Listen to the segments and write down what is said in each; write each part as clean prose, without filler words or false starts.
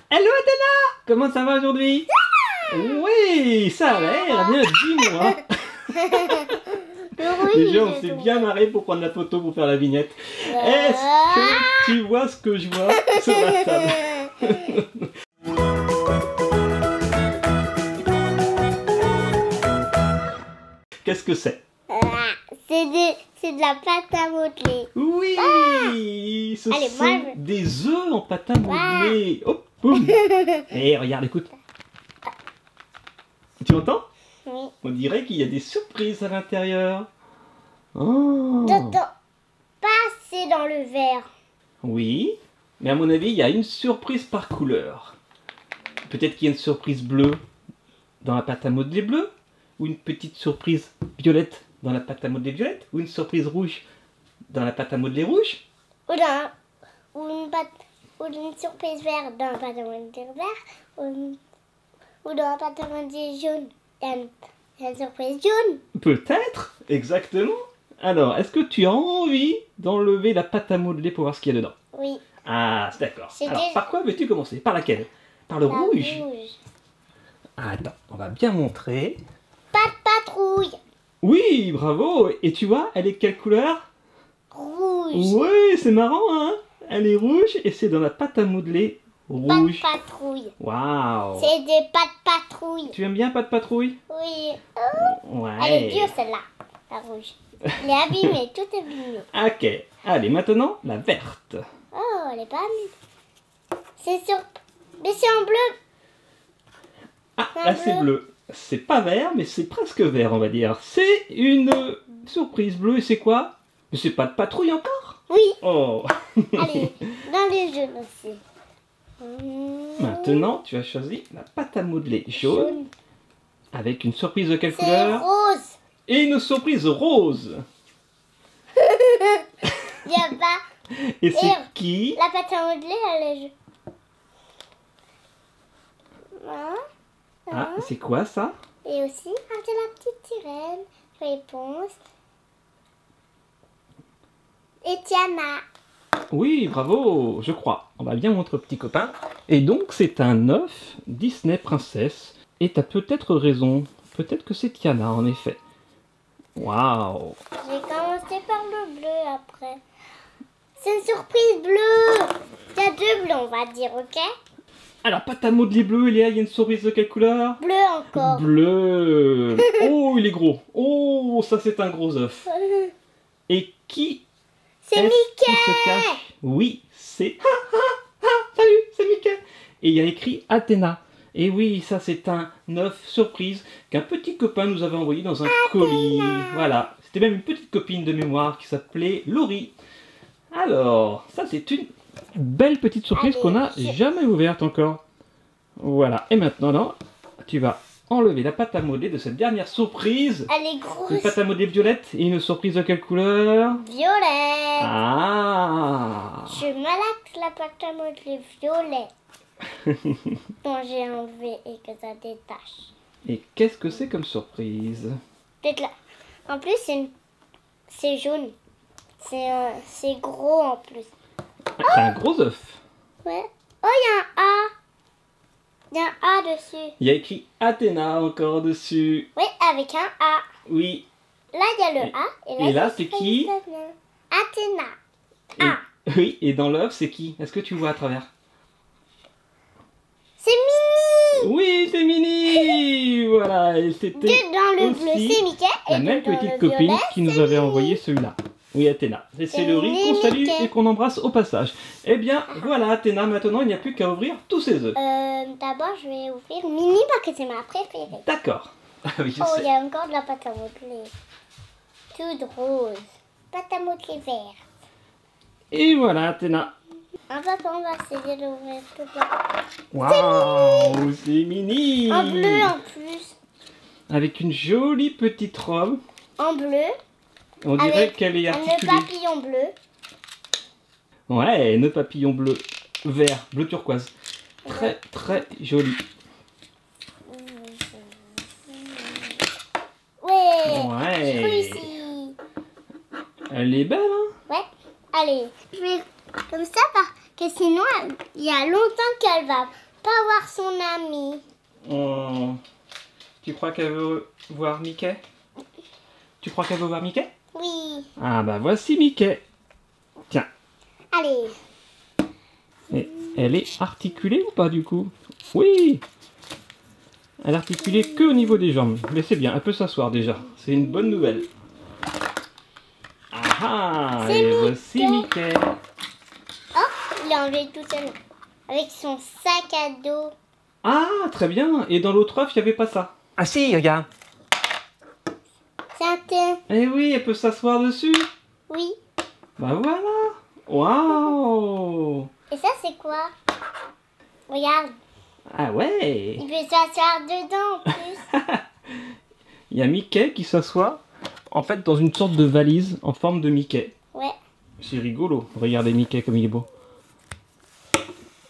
Hello Athéna! Comment ça va aujourd'hui? Oui, ça a l'air, bien, dis-moi. Déjà, on s'est bien marré pour prendre la photo pour faire la vignette. Est-ce que tu vois ce que je vois sur la table? Qu'est-ce que c'est? C'est de la pâte à modeler. Oui, ce Allez, sont des œufs en pâte à modeler. Hop, boum. Et regarde, écoute. Tu entends? Oui. On dirait qu'il y a des surprises à l'intérieur. Oh. Passer dans le verre. Oui, mais à mon avis, il y a une surprise par couleur. Peut-être qu'il y a une surprise bleue dans la pâte à modeler bleue, ou une petite surprise violette dans la pâte à modeler violette, ou une surprise rouge dans la pâte à modeler rouge. Ou une surprise verte dans la pâte à modeler vert. Ou dans la pâte à modeler jaune. Il y a une surprise jaune. Peut-être, exactement. Alors, est-ce que tu as envie d'enlever la pâte à modeler pour voir ce qu'il y a dedans? Oui. Ah, c'est d'accord. Alors, par quoi veux-tu commencer? Par laquelle? Par le rouge? Ah, attends, on va bien montrer. Pâte patrouille. Oui, bravo. Et tu vois, elle est quelle couleur? Rouge. Oui, c'est marrant, hein? Elle est rouge et c'est dans la pâte à modeler rouge. Pâte patrouille. Waouh. C'est des pâtes patrouille. Tu aimes bien pâte patrouille? Oui. Ouais. Elle est dure celle-là, la rouge. Elle est abîmée, tout est abîmé. Ok, allez, maintenant la verte. Oh, elle est pas abîmée. Mais c'est en bleu. Ah, là c'est bleu. C'est pas vert, mais c'est presque vert, on va dire. C'est une surprise bleue et c'est quoi? Mais c'est pas de patrouille encore? Oui. Oh. Allez, dans les jaunes aussi. Maintenant, tu as choisi la pâte à modeler jaune. Avec une surprise de quelle couleur? C'est rose. Et une surprise rose. Il n'y a pas. Et c'est qui? La pâte à modeler, elle est jaune. Ah, c'est quoi ça? Et aussi, c'est la petite sirène. Réponse. Et Tiana. Oui, bravo, je crois. On va bien montrer au petit copain. Et donc, c'est un œuf Disney Princesse. Et t'as peut-être raison. Peut-être que c'est Tiana, en effet. Waouh. J'ai commencé par le bleu après. C'est une surprise bleue. Il y a deux bleus, on va dire, ok? Alors, pâte à modeler bleu, Léa, il y a une surprise de quelle couleur? Bleu encore. Bleu. Oh, il est gros. Oh, ça c'est un gros œuf. Et qui c'est Mickey qui se cache? Oui, c'est... Salut, c'est Mickey. Et il y a écrit Athéna. Et oui, ça c'est un œuf surprise qu'un petit copain nous avait envoyé dans un colis. Voilà, c'était même une petite copine de mémoire qui s'appelait Laurie. Alors, ça c'est une belle petite surprise qu'on n'a jamais ouverte encore. Voilà, et maintenant, non, tu vas enlever la pâte à modeler de cette dernière surprise. Elle est grosse. Une pâte à modeler violette et une surprise de quelle couleur? Violet. Ah. Je malaxe la pâte à modeler violet. dont j'ai enlevé et que ça détache. Et qu'est-ce que c'est comme surprise? Peut-être là. En plus, c'est jaune. C'est gros en plus. C'est un gros œuf. Ouais. Oh, il y a un A. Il y a un A dessus. Il y a écrit Athéna encore dessus. Oui, avec un A. Oui. Là, il y a le A. Et là, c'est qui? Athéna. A. Oui, et dans l'œuf, c'est qui? Est-ce que tu vois à travers? C'est Minnie. Oui, c'est Minnie. Voilà, et c'était dans le bleu, c'est Mickey. La même petite copine qui nous avait envoyé celui-là. Oui, Athéna. Et c'est le riz qu'on salue et qu'on embrasse au passage. Eh bien, voilà, Athéna, maintenant, il n'y a plus qu'à ouvrir tous ses œufs. D'abord, je vais ouvrir Minnie parce que c'est ma préférée. D'accord. Oui, je sais. sais. Il y a encore de la pâte à modeler. Toute rose. Pâte à modeler vert. Et voilà, Athéna. En fait, on va essayer d'ouvrir tout ça. Waouh, c'est Minnie. En bleu en plus. Avec une jolie petite robe. En bleu. On dirait qu'elle est articulée. Un papillon bleu. Ouais, nœud papillon bleu, vert, bleu turquoise. Très très joli. Ouais. Ici. Elle est belle, hein? Ouais. Allez, je vais comme ça parce que sinon, il y a longtemps qu'elle va pas voir son ami. Oh. Tu crois qu'elle veut voir Mickey? Tu crois qu'elle veut voir Mickey? Oui. Ah bah voici Mickey. Tiens. Allez. Et elle est articulée ou pas du coup? Oui. Elle est articulée que au niveau des jambes. Mais c'est bien, elle peut s'asseoir déjà. C'est une bonne nouvelle. Ah ah. Et voici Mickey. Oh, il a enlevé tout seul. Avec son sac à dos. Ah, très bien. Et dans l'autre œuf, il n'y avait pas ça. Ah si, regarde. C'est un thé. Eh oui, elle peut s'asseoir dessus. Oui. Bah voilà. Waouh. Et ça, c'est quoi? Regarde. Ah ouais. Il peut s'asseoir dedans en plus. Il y a Mickey qui s'assoit en fait dans une sorte de valise en forme de Mickey. Ouais. C'est rigolo. Regardez Mickey comme il est beau.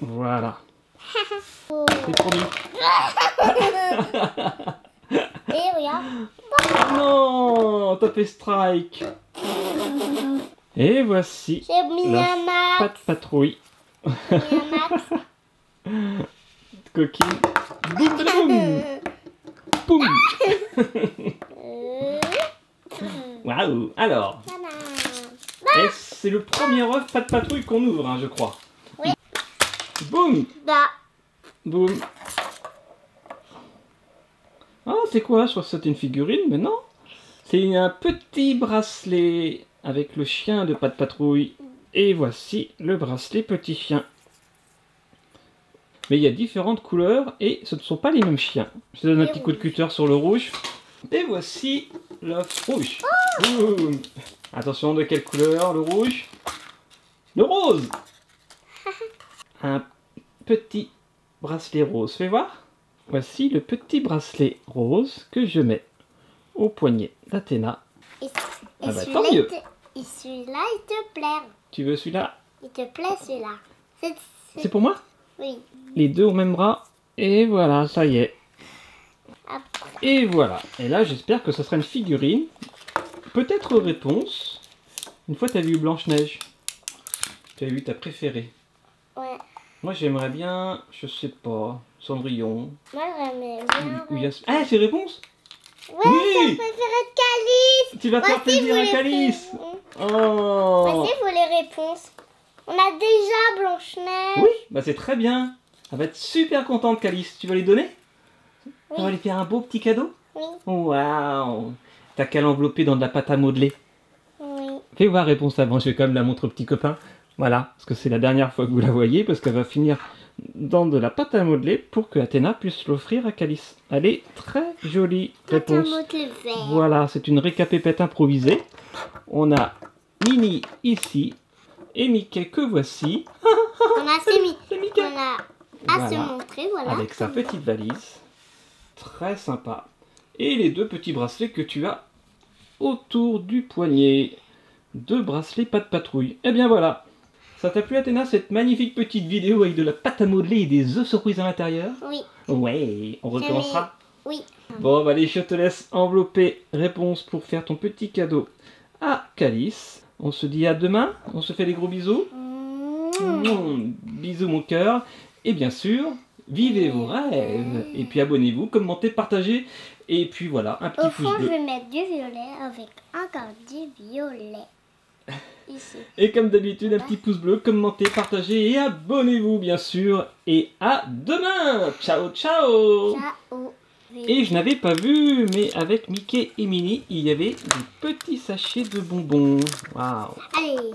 Voilà. Oh. C'est promis. Et regarde. Non, t'as fait strike. Et voici J'ai mis la un max. Pat Patrouille. J'ai mis un max. Coquine. Boum, boum, boum. Waouh. Alors, et c'est le premier œuf Pat Patrouille qu'on ouvre, hein, je crois. Oui. Boum, Bah. boum. Ah, c'est quoi? Je crois que c'était une figurine, mais non. C'est un petit bracelet avec le chien de Pat Patrouille. Et voici le bracelet petit chien. Mais il y a différentes couleurs et ce ne sont pas les mêmes chiens. Je te donne un petit coup de cutter sur le rouge. Et voici l'œuf rouge. Boum. Attention, de quelle couleur le rouge? Le rose. Un petit bracelet rose. Fais voir. Voici le petit bracelet rose que je mets au poignet d'Athéna. Et Ah bah, celui-là, tant mieux. Et celui-là, il te plaît. Tu veux celui-là? Il te plaît celui-là. C'est pour moi? Oui. Les deux au même bras. Et voilà, ça y est. Après. Et voilà. Et là, j'espère que ça sera une figurine. Peut-être réponse. Une fois, tu as vu Blanche-Neige. Tu as vu ta préférée. Ouais. Moi, j'aimerais bien, je sais pas, Cendrillon. Moi, j'aimais Ou bien. Ah, c'est réponse? Ouais, Oui. c'est le préféré de Calice. Tu vas te faire plaisir à Calice. Oh. Voici pour les réponses. On a déjà Blanche-Neige. Oui, bah c'est très bien. Elle va être super contente, Calice. Tu vas lui donner? Oui. Tu vas lui faire un beau petit cadeau? Oui. Waouh. T'as qu'à l'envelopper dans de la pâte à modeler. Oui. Fais voir réponse avant, je vais quand même la montrer au petit copain. Voilà, parce que c'est la dernière fois que vous la voyez, parce qu'elle va finir dans de la pâte à modeler pour que Athéna puisse l'offrir à Calice. Elle est très jolie réponse. Voilà, c'est une récapépète improvisée. On a Minnie ici et Mickey que voici. On a C'est Mickey. On a à Voilà. se montrer, voilà. Avec sa petite valise. Très sympa. Et les deux petits bracelets que tu as autour du poignet. Deux bracelets Pat Patrouille. Et bien voilà. Ça t'a plu, Athéna, cette magnifique petite vidéo avec de la pâte à modeler et des œufs surprises à l'intérieur? Oui. Ouais, on recommencera. Oui. Bon, bah allez, je te laisse envelopper réponse pour faire ton petit cadeau à Calice. On se dit à demain. On se fait des gros bisous. Bisous, mon cœur. Et bien sûr, vivez vos rêves. Et puis abonnez-vous, commentez, partagez. Et puis voilà, un petit Au pouce fond, je bleu. vais mettre du violet avec encore du violet. Ici. Et comme d'habitude, un petit pouce bleu, commentez, partagez et abonnez-vous, bien sûr. Et à demain. Ciao, ciao. Ciao. Et je n'avais pas vu, mais avec Mickey et Minnie, il y avait des petits sachets de bonbons. Waouh. Allez.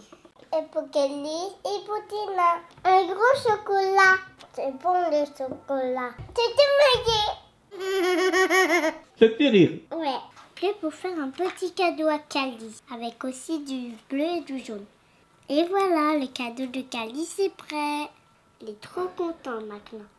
Et pour Kelly et pour Tina. Un gros chocolat. C'est bon le chocolat. C'est tout mouillé. Ça te fait rire. Ouais. Prêt pour faire un petit cadeau à Calice. Avec aussi du bleu et du jaune. Et voilà, le cadeau de Calice est prêt. Il est trop content maintenant.